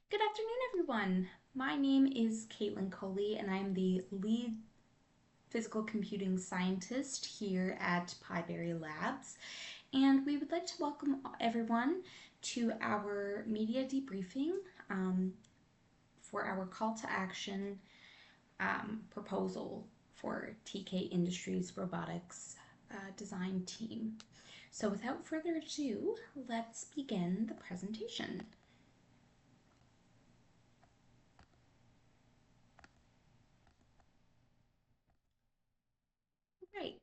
Good afternoon, everyone. My name is Caitlin Coley, and I'm the lead physical computing scientist here at PyBerry Labs. And we would like to welcome everyone to our media debriefing um, for our call to action proposal for TK Industries Robotics design team. So without further ado, let's begin the presentation. Right.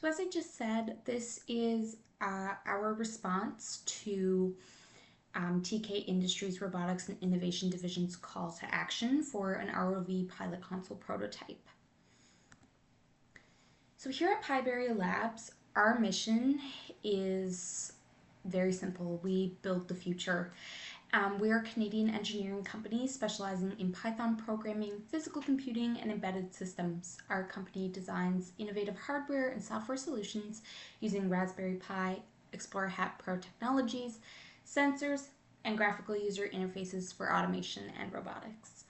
So as I just said, this is our response to TK Industries Robotics and Innovation Division's call to action for an ROV pilot console prototype. So here at PyBerry Labs, our mission is very simple. We build the future. We are a Canadian engineering company specializing in Python programming, physical computing, and embedded systems. Our company designs innovative hardware and software solutions using Raspberry Pi, Explorer Hat Pro technologies, sensors, and graphical user interfaces for automation and robotics.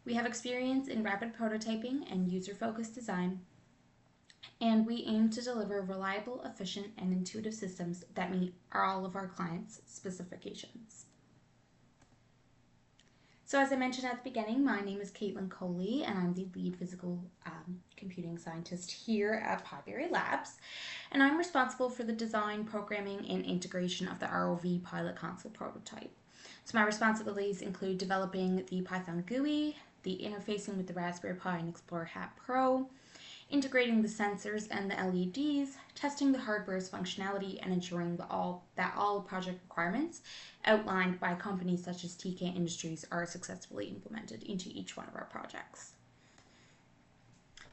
We have experience in rapid prototyping and user-focused design, and we aim to deliver reliable, efficient, and intuitive systems that meet all of our clients' specifications. So as I mentioned at the beginning, my name is Caitlin Coley, and I'm the lead physical computing scientist here at PyBerry Labs. And I'm responsible for the design, programming, and integration of the ROV pilot console prototype. So my responsibilities include developing the Python GUI, the interfacing with the Raspberry Pi and Explorer Hat Pro, integrating the sensors and the LEDs, testing the hardware's functionality, and ensuring that all project requirements outlined by companies such as TK Industries are successfully implemented into each one of our projects.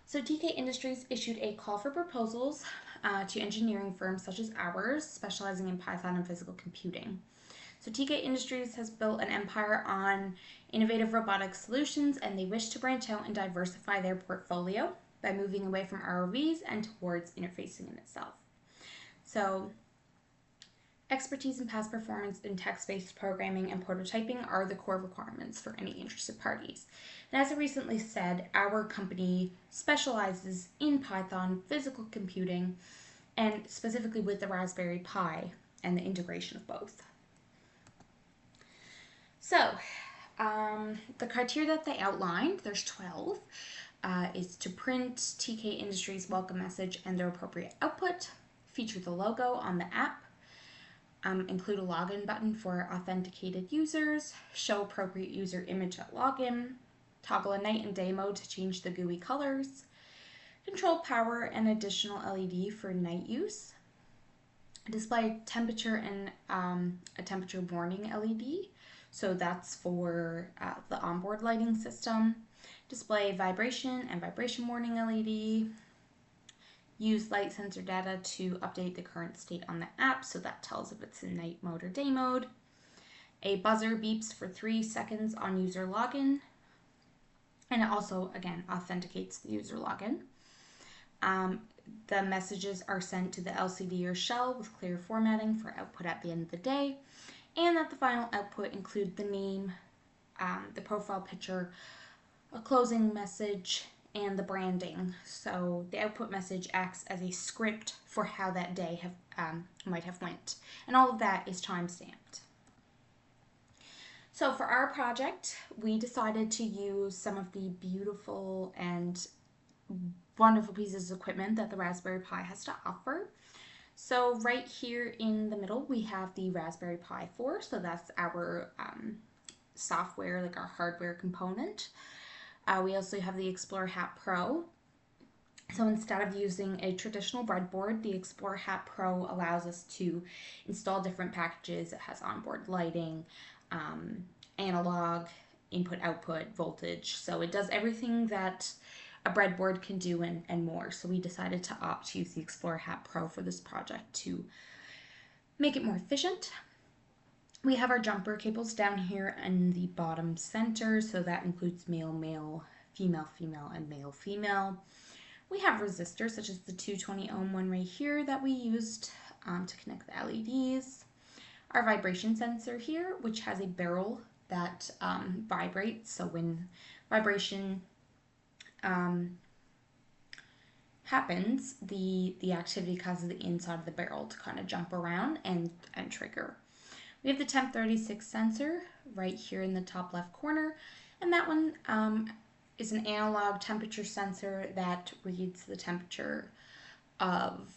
So TK Industries issued a call for proposals to engineering firms such as ours, specializing in Python and physical computing. So TK Industries has built an empire on innovative robotic solutions, and they wish to branch out and diversify their portfolio by moving away from ROVs and towards interfacing in itself. So expertise and past performance in text-based programming and prototyping are the core requirements for any interested parties. And as I recently said, our company specializes in Python, physical computing, and specifically with the Raspberry Pi and the integration of both. So, the criteria that they outlined, there's 12, is to print TK Industries welcome message and their appropriate output, feature the logo on the app, include a login button for authenticated users, show appropriate user image at login, toggle a night and day mode to change the GUI colors, control power and additional LED for night use, display temperature and a temperature warning LED, so that's for the onboard lighting system, display vibration and vibration warning LED, use light sensor data to update the current state on the app, so that tells if it's in night mode or day mode. A buzzer beeps for 3 seconds on user login, and it also, again, authenticates the user login. The messages are sent to the LCD or shell with clear formatting for output at the end of the day, and that the final output include the name, the profile picture, a closing message, and the branding. So the output message acts as a script for how that day might have went, and all of that is time-stamped. So for our project, we decided to use some of the beautiful and wonderful pieces of equipment that the Raspberry Pi has to offer. So right here in the middle, we have the Raspberry Pi 4, so that's our software, like our hardware component. We also have the Explorer Hat Pro. So instead of using a traditional breadboard, the Explorer Hat Pro allows us to install different packages. It has onboard lighting, analog, input, output, voltage. So it does everything that a breadboard can do and more. So we decided to opt to use the Explorer Hat Pro for this project to make it more efficient. We have our jumper cables down here in the bottom center, so that includes male, male, female, female, and male, female. We have resistors, such as the 220 ohm one right here that we used to connect the LEDs. Our vibration sensor here, which has a barrel that vibrates. So when vibration happens, the activity causes the inside of the barrel to kind of jump around and trigger. We have the temp 36 sensor right here in the top left corner, and that one is an analog temperature sensor that reads the temperature of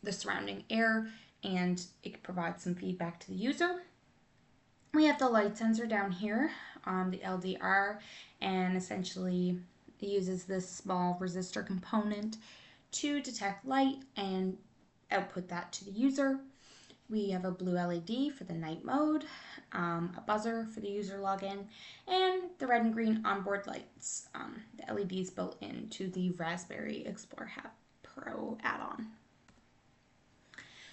the surrounding air, and it provides some feedback to the user. We have the light sensor down here, the LDR, and essentially it uses this small resistor component to detect light and output that to the user. We have a blue LED for the night mode, a buzzer for the user login, and the red and green onboard lights, the LEDs built into the Raspberry Explorer Hub Pro add-on.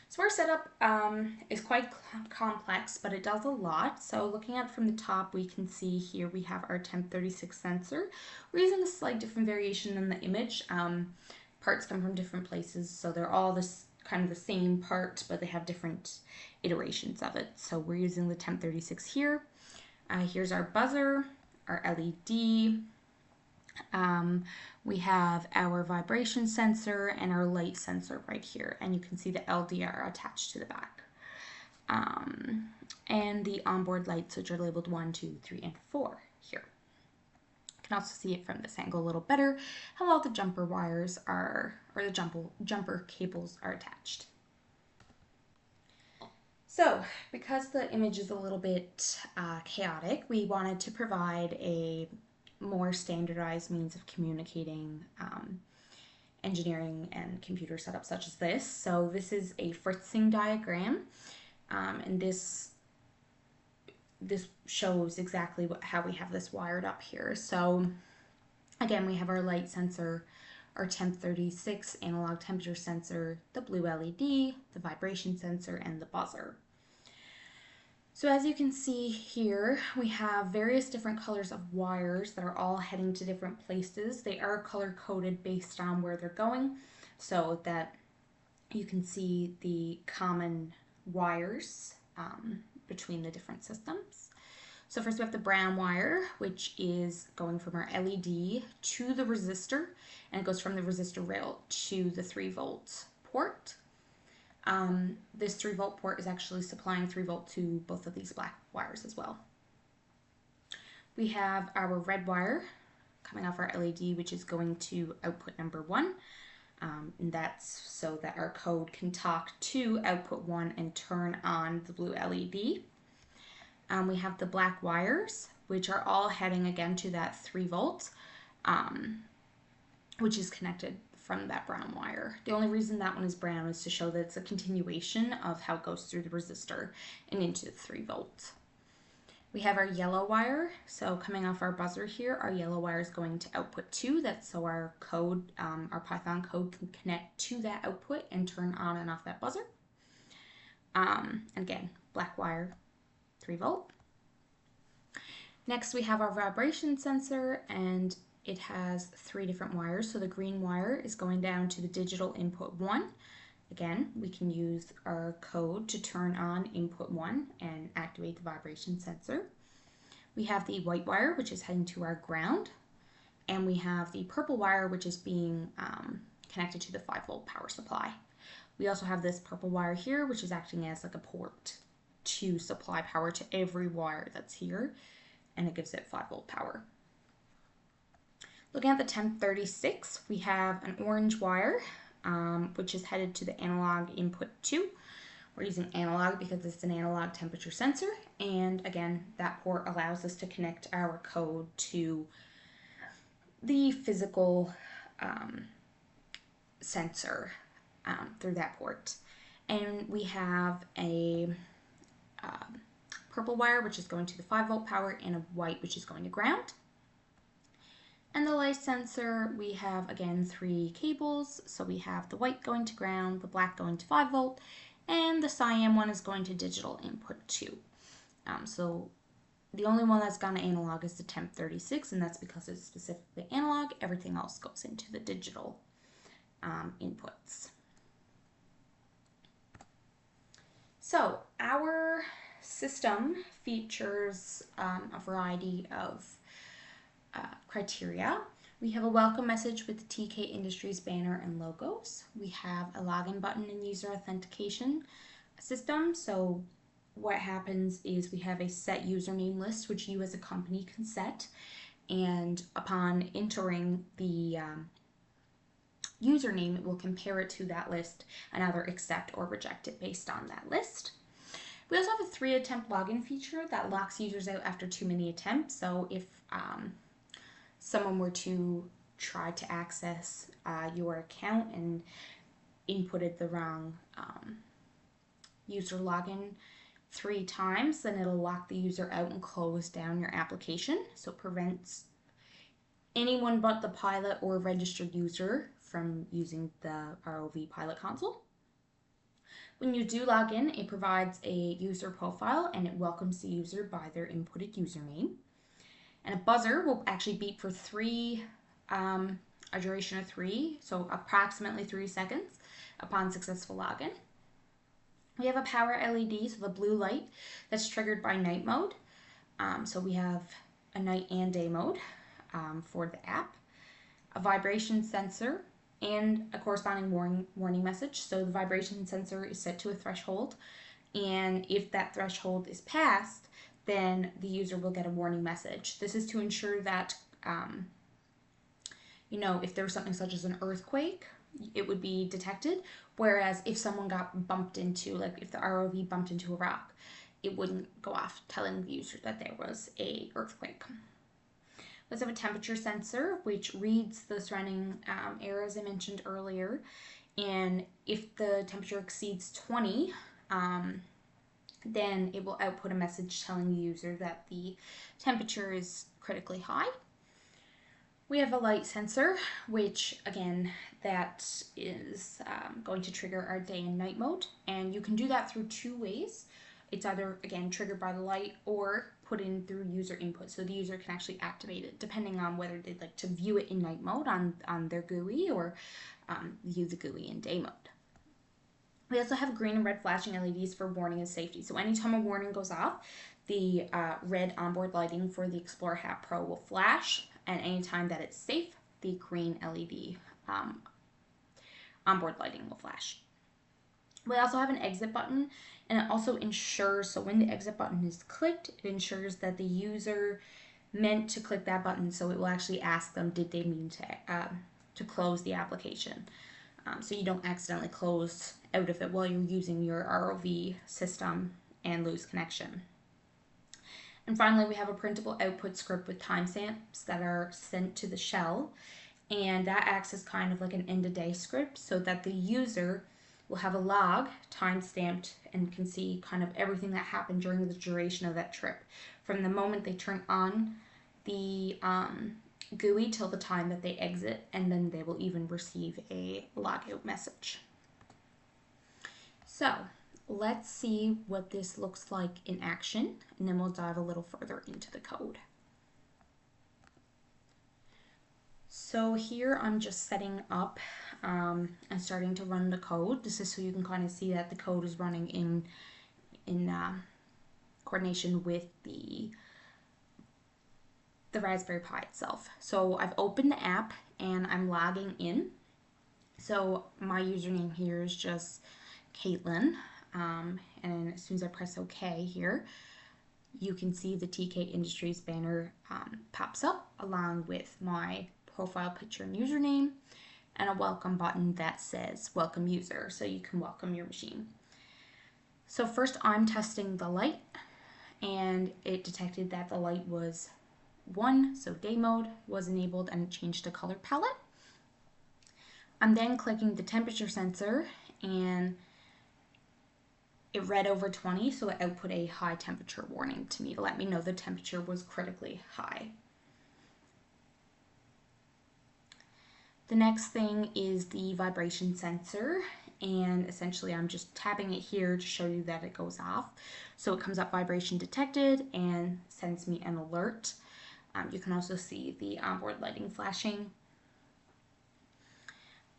So our setup is quite complex, but it does a lot. So looking at it from the top, we can see here we have our temp 36 sensor. We're using a slight different variation in the image. Parts come from different places, so they're all this kind of the same part, but they have different iterations of it. So we're using the temp 36 here. Here's our buzzer, our LED. We have our vibration sensor and our light sensor right here, and you can see the LDR attached to the back. And the onboard lights, which are labeled 1, 2, 3, and 4 here. You can also see it from this angle a little better, how all the jumper wires are, or the jumper cables are attached. So, because the image is a little bit chaotic, we wanted to provide a more standardized means of communicating engineering and computer setup such as this. So this is a fritzing diagram, and this shows exactly how we have this wired up here. So again, we have our light sensor, our temp 36 analog temperature sensor, the blue LED, the vibration sensor, and the buzzer. So as you can see here, we have various different colors of wires that are all heading to different places. They are color coded based on where they're going, so that you can see the common wires between the different systems. So first we have the brown wire, which is going from our LED to the resistor, and it goes from the resistor rail to the 3-volt port. This 3-volt port is actually supplying 3-volt to both of these black wires as well. We have our red wire coming off our LED, which is going to output number 1. And that's so that our code can talk to output 1 and turn on the blue LED. We have the black wires, which are all heading again to that 3-volt, which is connected from that brown wire. The only reason that one is brown is to show that it's a continuation of how it goes through the resistor and into the 3-volt. We have our yellow wire, so coming off our buzzer here, our yellow wire is going to output 2. That's so our code, our Python code can connect to that output and turn on and off that buzzer. Again, black wire, 3-volt. Next we have our vibration sensor, and it has 3 different wires. So the green wire is going down to the digital input 1. Again, we can use our code to turn on input 1 and activate the vibration sensor. We have the white wire, which is heading to our ground. And we have the purple wire, which is being connected to the 5-volt power supply. We also have this purple wire here, which is acting as like a port to supply power to every wire that's here, and it gives it 5-volt power. Looking at the temp 36, we have an orange wire, which is headed to the analog input 2. We're using analog because it's an analog temperature sensor, and again, that port allows us to connect our code to the physical sensor through that port. And we have a purple wire, which is going to the 5-volt power, and a white, which is going to ground. And the light sensor, we have, again, 3 cables. So we have the white going to ground, the black going to 5-volt, and the cyan one is going to digital input 2. So the only one that's gone to analog is the temp 36, and that's because it's specifically analog. Everything else goes into the digital inputs. So our system features a variety of criteria. We have a welcome message with the TK Industries banner and logos. We have a login button and user authentication system. So what happens is we have a set username list, which you as a company can set. And upon entering the username, it will compare it to that list and either accept or reject it based on that list. We also have a 3-attempt login feature that locks users out after too many attempts. So if someone were to try to access your account and inputted the wrong user login 3 times, then it'll lock the user out and close down your application. So it prevents anyone but the pilot or registered user from using the ROV pilot console. When you do log in, it provides a user profile and it welcomes the user by their inputted username. And a buzzer will actually beep for a duration of 3, so approximately 3 seconds upon successful login. We have a power LED, so the blue light that's triggered by night mode. So we have a night and day mode for the app, a vibration sensor, and a corresponding warning message. So the vibration sensor is set to a threshold, and if that threshold is passed, then the user will get a warning message. This is to ensure that, if there was something such as an earthquake, it would be detected. Whereas if someone got bumped into, like if the ROV bumped into a rock, it wouldn't go off telling the user that there was a earthquake. Let's have a temperature sensor, which reads the surrounding air, as I mentioned earlier. And if the temperature exceeds 20, then it will output a message telling the user that the temperature is critically high. We have a light sensor, which again, that is going to trigger our day and night mode. And you can do that through 2 ways. It's either, again, triggered by the light or put in through user input. So the user can actually activate it depending on whether they'd like to view it in night mode on their GUI or view the GUI in day mode. We also have green and red flashing LEDs for warning and safety. So anytime a warning goes off, the red onboard lighting for the Explorer Hat Pro will flash, and anytime that it's safe, the green LED onboard lighting will flash. We also have an exit button, and it also ensures, so when the exit button is clicked, it ensures that the user meant to click that button, so it will actually ask them, did they mean to close the application? So you don't accidentally close out of it while you're using your ROV system and lose connection. And finally, we have a printable output script with timestamps that are sent to the shell, and that acts as kind of like an end-of-day script so that the user will have a log time-stamped and can see kind of everything that happened during the duration of that trip, from the moment they turn on the GUI till the time that they exit, and then they will even receive a logout message. So let's see what this looks like in action, and then we'll dive a little further into the code. So here I'm just setting up and starting to run the code. This is so you can kind of see that the code is running in coordination with the Raspberry Pi itself. So I've opened the app and I'm logging in. So my username here is just Caitlin. And as soon as I press OK here, you can see the TK Industries banner pops up along with my profile picture and username and a welcome button that says welcome user, so you can welcome your machine. So first I'm testing the light, and it detected that the light was 1, so day mode was enabled, and it changed the color palette. I'm then clicking the temperature sensor, and it read over 20, so it output a high temperature warning to me to let me know the temperature was critically high. The next thing is the vibration sensor, and essentially I'm just tapping it here to show you that it goes off. So it comes up vibration detected and sends me an alert. You can also see the onboard lighting flashing.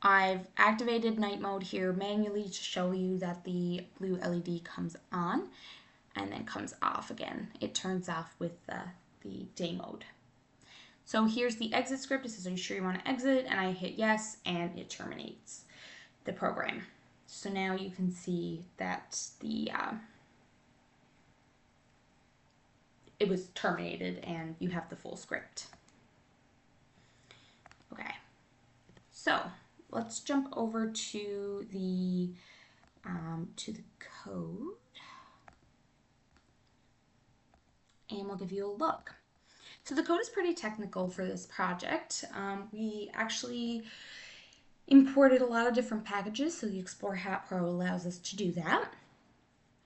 I've activated night mode here manually to show you that the blue LED comes on and then comes off again. It turns off with the day mode. So here's the exit script. It says, are you sure you want to exit? And I hit yes, and it terminates the program. So now you can see that it was terminated and you have the full script. Okay, so let's jump over to the code, and we'll give you a look. So the code is pretty technical for this project. We actually imported a lot of different packages, so the Explore Hat Pro allows us to do that.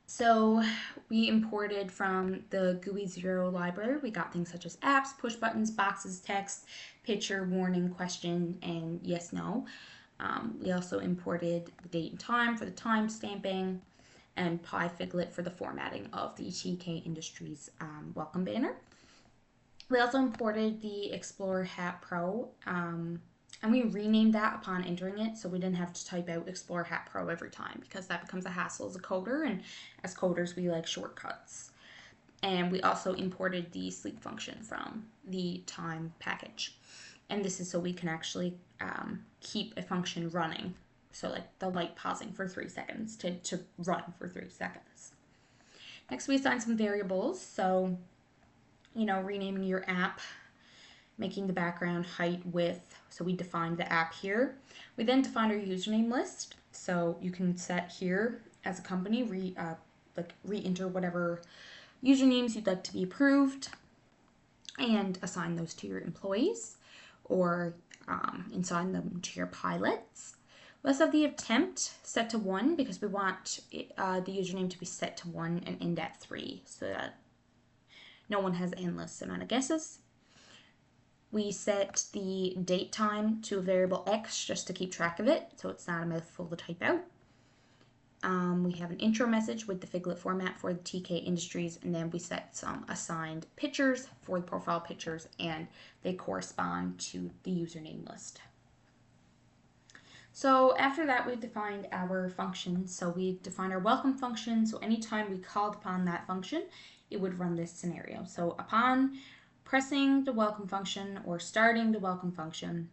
So we imported from the GUI 0 library. We got things such as apps, push buttons, boxes, text, picture, warning, question, and yes, no. We also imported the date and time for the time stamping, and PyFiglet for the formatting of the TK Industries welcome banner. We also imported the Explore Hat Pro, and we renamed that upon entering it, so we didn't have to type out Explore Hat Pro every time, because that becomes a hassle as a coder, and as coders we like shortcuts. And we also imported the sleep function from the time package, and this is so we can actually keep a function running, so like the light pausing for 3 seconds to run for 3 seconds. Next we assign some variables, so renaming your app, making the background height, width, so we defined the app here. We then defined our username list, so you can set here as a company, re-enter whatever usernames you'd like to be approved and assign those to your employees or assign them to your pilots. Let's have the attempt set to 1 because we want the username to be set to 1 and end at 3 so that no one has endless amount of guesses. We set the date time to a variable X just to keep track of it, so it's not a mouthful to type out. We have an intro message with the Figlet format for the TK Industries, and then we set some assigned pictures for the profile pictures, and they correspond to the username list. So after that, we've defined our functions. So we defined our welcome function, so anytime we called upon that function, it would run this scenario. So upon pressing the welcome function or starting the welcome function,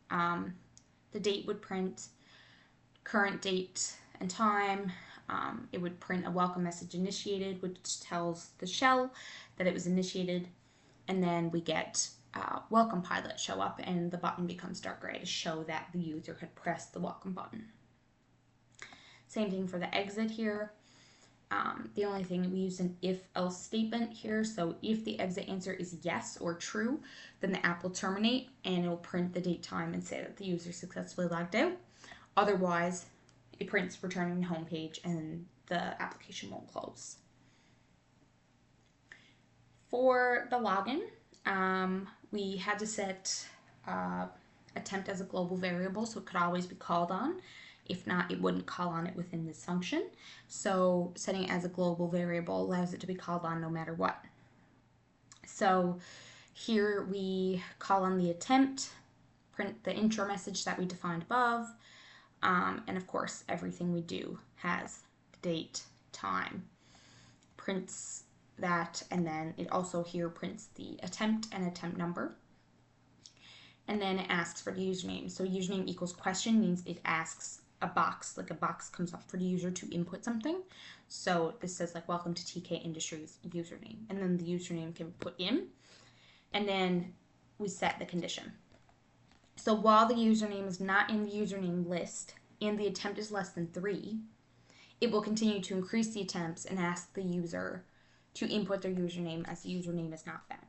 the date would print current date and time. It would print a welcome message initiated, which tells the shell that it was initiated, and then we get welcome pilot show up and the button becomes dark gray to show that the user had pressed the welcome button. Same thing for the exit here. The only thing, we use an if-else statement here, so if the exit answer is yes or true, then the app will terminate and it will print the date, time, and say that the user successfully logged out. Otherwise, it prints returning the home page and the application won't close. For the login, we had to set attempt as a global variable, so it could always be called on. If not, it wouldn't call on it within this function. So setting it as a global variable allows it to be called on no matter what. So here we call on the attempt, print the intro message that we defined above, and of course everything we do has the date, time, prints that, and then it also here prints the attempt and attempt number. And then it asks for the username. So username equals question means it asks a box, like a box comes up for the user to input something. So this says like welcome to TK Industries username, and then the username can put in, and then we set the condition. So while the username is not in the username list and the attempt is less than 3, it will continue to increase the attempts and ask the user to input their username as the username is not found.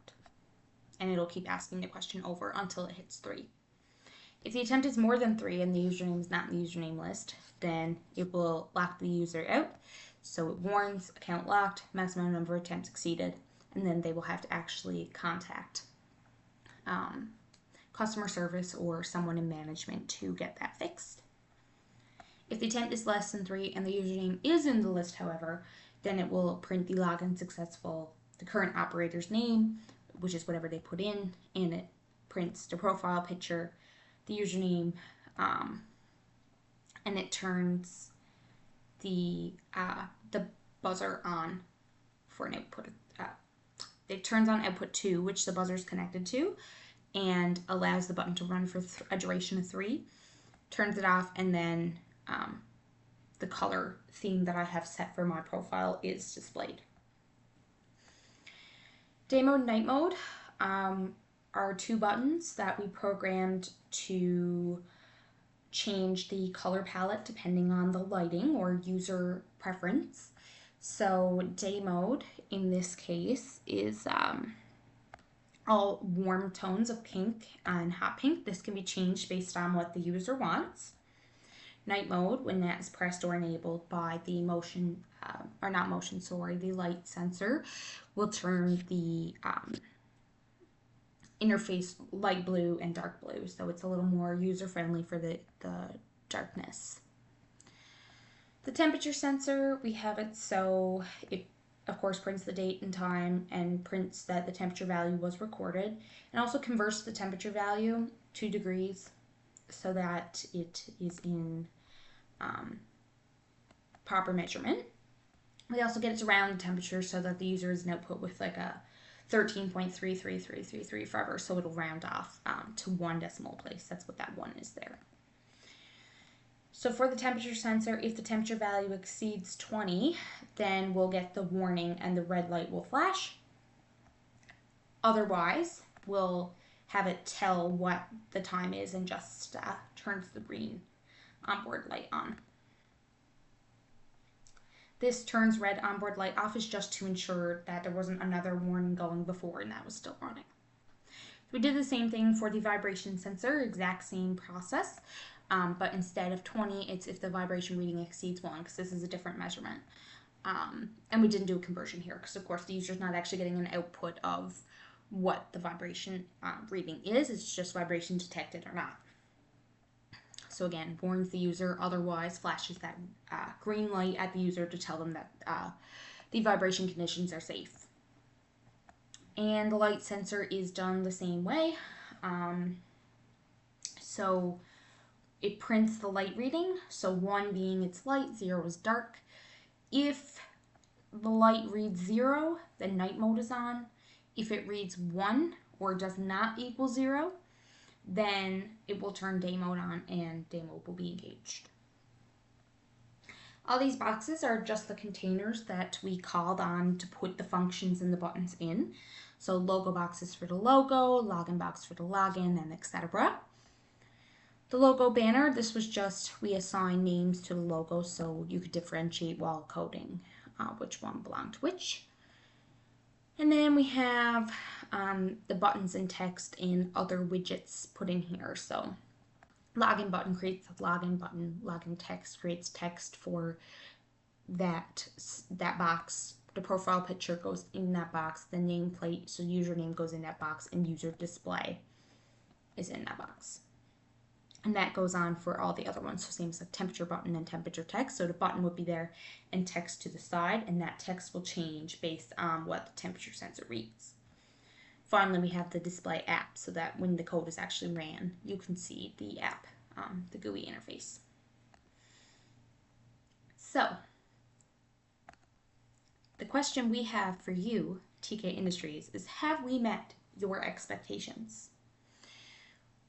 And it'll keep asking the question over until it hits 3. If the attempt is more than 3 and the username is not in the username list, then it will lock the user out. So it warns account locked, maximum number of attempts exceeded, and then they will have to actually contact customer service or someone in management to get that fixed. If the attempt is less than 3 and the username is in the list, however, then it will print the login successful, the current operator's name, which is whatever they put in, and it prints the profile picture, the username, and it turns the buzzer on for an output. It turns on output 2, which the buzzer is connected to, and allows the button to run for a duration of 3. Turns it off, and then the color theme that I have set for my profile is displayed. Day mode, night mode are 2 buttons that we programmed to change the color palette depending on the lighting or user preference. So day mode in this case is all warm tones of pink and hot pink. This can be changed based on what the user wants. Night mode, when that is pressed or enabled by the the light sensor, will turn the interface light blue and dark blue, so it's a little more user-friendly for the darkness. The temperature sensor, we have it so it of course prints the date and time and prints that the temperature value was recorded, and also converts the temperature value to degrees so that it is in proper measurement. We also get its round temperature so that the user is an output with like a 13.33333 forever, so it'll round off to 1 decimal place. That's what that 1 is there. So for the temperature sensor, if the temperature value exceeds 20, then we'll get the warning and the red light will flash. Otherwise, we'll have it tell what the time is and just turns the green onboard light on. This turns red onboard light off is just to ensure that there wasn't another warning going before and that was still running. So we did the same thing for the vibration sensor, exact same process, but instead of 20, it's if the vibration reading exceeds 1, because this is a different measurement. And we didn't do a conversion here because, of course, the user's not actually getting an output of what the vibration reading is. It's just vibration detected or not. So again, warns the user, otherwise flashes that green light at the user to tell them that the vibration conditions are safe. And the light sensor is done the same way. So it prints the light reading, so 1 being its light, 0 is dark. If the light reads 0, then night mode is on. If it reads 1 or does not equal 0, then it will turn day mode on and day mode will be engaged. All these boxes are just the containers that we called on to put the functions and the buttons in. So logo boxes for the logo, login box for the login, and etc. The logo banner, this was just, we assign names to the logo so you could differentiate while coding which one belonged to which. And then we have the buttons and text and other widgets put in here. So login button creates a login button, login text creates text for that box. The profile picture goes in that box, the nameplate, so username goes in that box, and user display is in that box. And that goes on for all the other ones. So same as the temperature button and temperature text. So the button would be there and text to the side, and that text will change based on what the temperature sensor reads. Finally, we have the display app so that when the code is actually ran, you can see the app, the GUI interface. So the question we have for you, TK Industries, is have we met your expectations?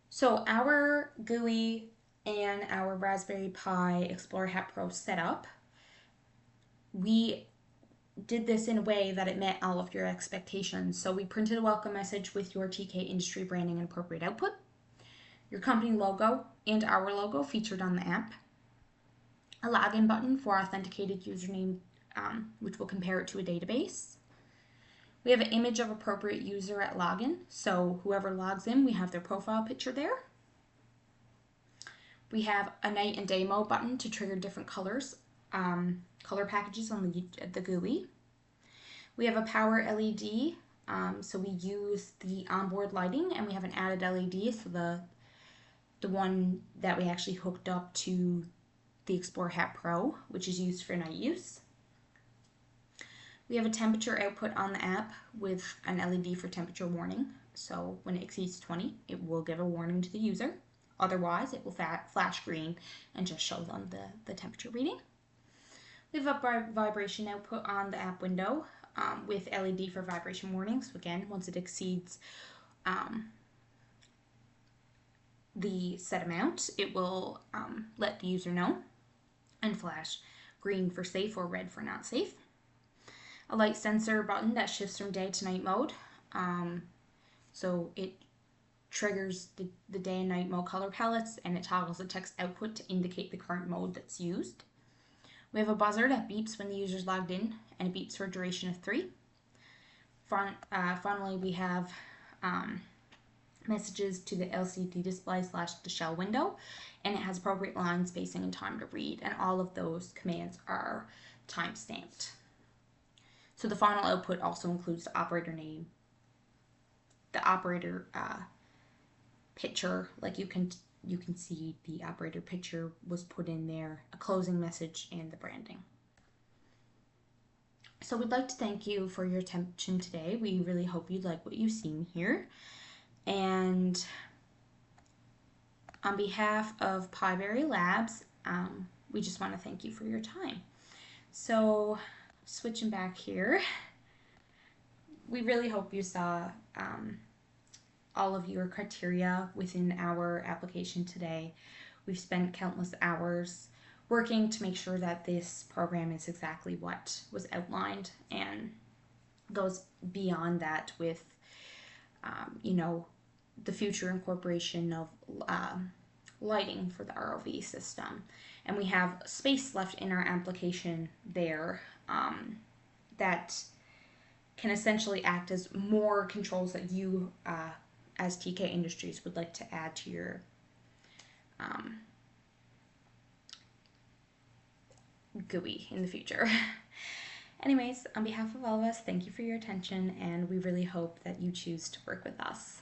So our GUI and our Raspberry Pi Explorer Hat Pro setup, we did this in a way that it met all of your expectations. So we printed a welcome message with your TK Industry branding and appropriate output, your company logo and our logo featured on the app, a login button for authenticated username, which will compare it to a database. We have an image of appropriate user at login, so whoever logs in, we have their profile picture there. We have a night and day mode button to trigger different colors, color packages on the GUI. We have a power LED, so we use the onboard lighting, and we have an added LED, so the one that we actually hooked up to the Explorer Hat Pro, which is used for night use. We have a temperature output on the app with an LED for temperature warning. So when it exceeds 20, it will give a warning to the user. Otherwise, it will flash green and just show them the temperature reading. We have a vibration output on the app window with LED for vibration warnings. So again, once it exceeds the set amount, it will let the user know and flash green for safe or red for not safe. A light sensor button that shifts from day to night mode. So it triggers the day and night mode color palettes, and it toggles the text output to indicate the current mode that's used. We have a buzzer that beeps when the user's logged in, and it beeps for a duration of 3. Finally, we have messages to the LCD display / the shell window, and it has appropriate line spacing and time to read, and all of those commands are time stamped. So the final output also includes the operator name, the operator picture, like you can see the operator picture was put in there, a closing message, and the branding. So we'd like to thank you for your attention today. We really hope you like what you've seen here. And on behalf of PyBerry Labs, we just want to thank you for your time. So switching back here, we really hope you saw all of your criteria within our application today. We've spent countless hours working to make sure that this program is exactly what was outlined and goes beyond that with, the future incorporation of lighting for the ROV system. And we have space left in our application there that can essentially act as more controls that you as TK Industries would like to add to your GUI in the future. Anyways, on behalf of all of us, thank you for your attention, and we really hope that you choose to work with us.